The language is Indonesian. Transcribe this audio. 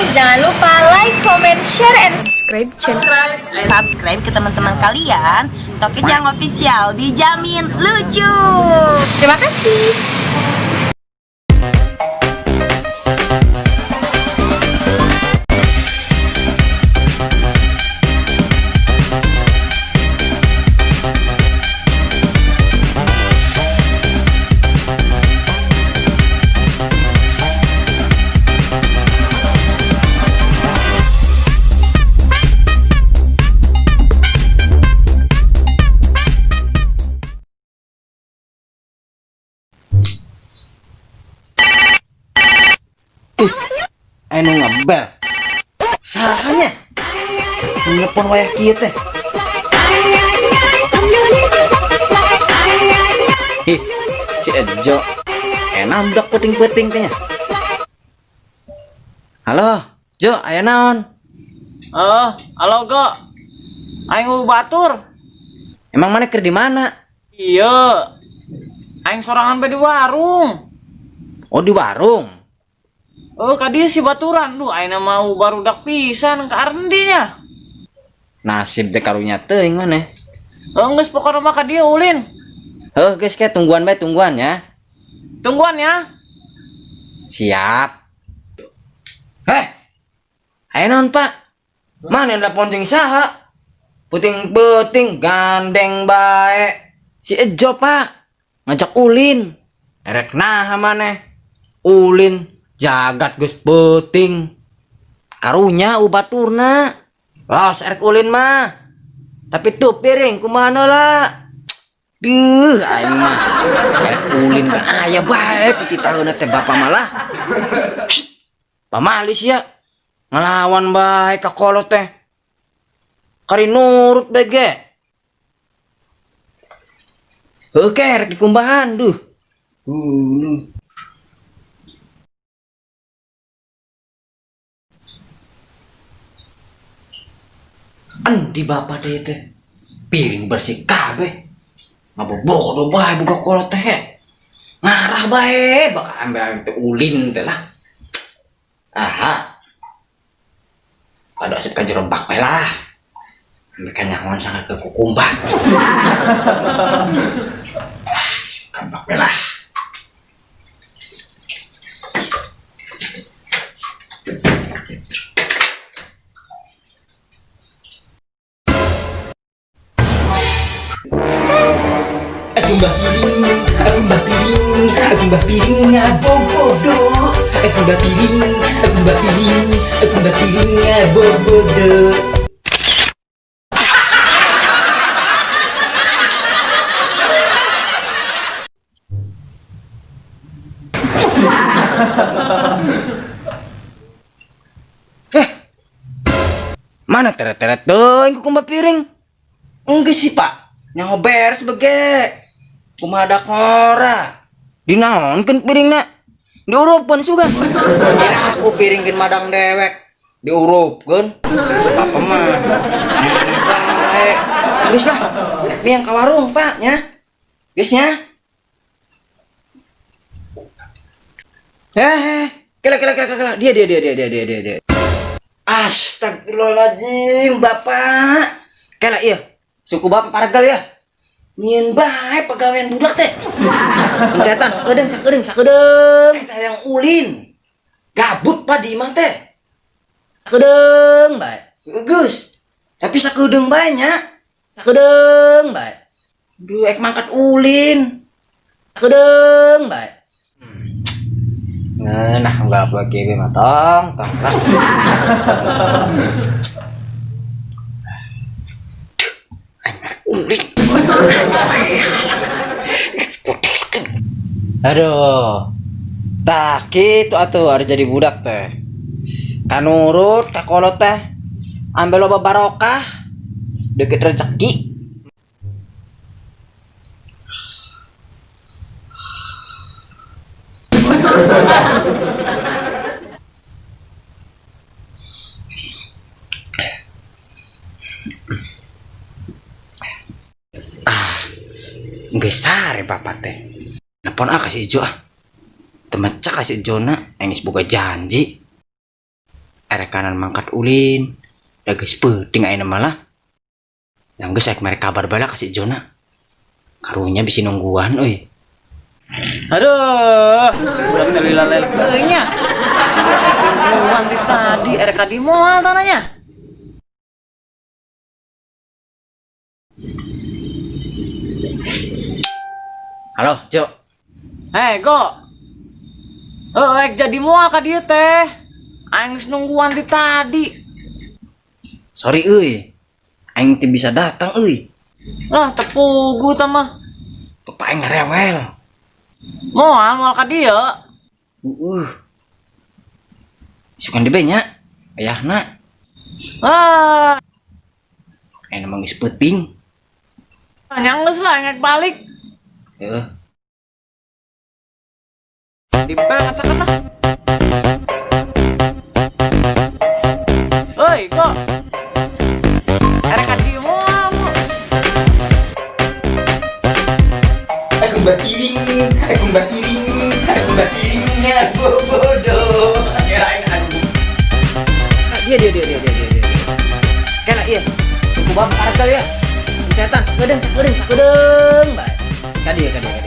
Jangan lupa like, comment, share, and subscribe channel. Subscribe ke teman-teman kalian. Tokijang Official dijamin lucu. Terima kasih. Anu ngebel sahanya telepon wayah kieu teh. Ih, si Ejo enak budak peting-peting teh nya. Halo, Jo, aya naon? Halo Go. Aing mau batur. Emang mana keur di mana? Iya. Aing sorangan bae di warung. Oh, di warung. Kadieu si baturan. Duh, aing mau barudak pisan ka Ardinya. Nasib teh karunya teuing maneh. Geus pokona mah ka dieu ulin. Heuh, geus ke tungguan bae tungguan ya. Tungguan ya. Siap. Ayo naon, Pak? Mana telepon ting saha? Puting-puting gandeng bae. Si Ejo, Pak. Ngajak ulin. Erek naha maneh? Ulin jagat geus peuting. Karunya ubaturna. Los erek ulin mah. Tapi tuh piring kumaha lah. Duh, aing mah erek ulin teh aya bae pititaheuna teh bapa malah. Pamalis ya. Ngelawan bae ka kolot teh. Kari nurut bege. Oke, rek dikumbahan duh. Andi bapak deh teh. Piring bersih kabeh. Ngabobodo bae buka kolot teh. Ngarah bae bakal ambil teh ulin teh lah. Aha. Pada asep ka jerobak bae lah. Mereka nyaman sangat ke kukumbah. Kambak bae lah. Aku mbah piring ngabobodo. Aku mbah piring ngabobodo. Mana teret-teret dong ku mbah piring? Enggak sih, Pak. Nyaho beres bege. Kumaha ora dinaonkeun piringna diurupkeun sugan. Kira aku piringkeun madang dewek diurupkeun apa mah bae. Geus lah piang ka warung Pak nya. Geus nya. Kela dia. Astagfirullahaladzim Bapak. Kela ieu suku Bapak paragal ya. Nyin bae pegawaian budak teh. Pencetan sakedeung. Eta yang ulin. Gabut Pak di imah teh. Sakedeung bae. Geus. Tapi sakedeung bae nya. Sakedeung bae. Duh ek mangkat ulin. Sakedeung bae. Ngeunah enggak apa kieu mah tong lah. Ulin. Aduh, tah gitu atuh ada jadi budak teh. Kanurut ka kolot teh, ambil loba barokah, deket rezeki. Geus sare bapak teh. Napon kasih ijo ah. Temecak kasih Jona engis boga janji. Erek kanan mangkat ulin. Da geus peuting ayeuna malah. Yang geus ek mere kabar bala kasih Jona. Karunya bisi nungguan euy. Aduh, udah teli lalel nya. Nungguan di tadi erek di moal tanahnya. Halo, Jo. Hei, go. Ek jadi moal ka dieu teh. Aing geus nungguan di tadi. Sorry euy. Aing teu bisa datang euy. Lah, tepugu tah mah. Bapak aing rewel. Moal ka dieu. Sukan di benya. Ayahna. Ah, Ayeuna mah geus peuting. nyanggeus lah ngek balik. Heeh. Dimpel ngacakan lah. Oi, kok. Erek di moal mus. Aku mbak piring, piringnya bodoh. Kirain aku. Dia. Kena iya. Aku bawa kartel ya. Setan, sakudeng, baik. Kadi.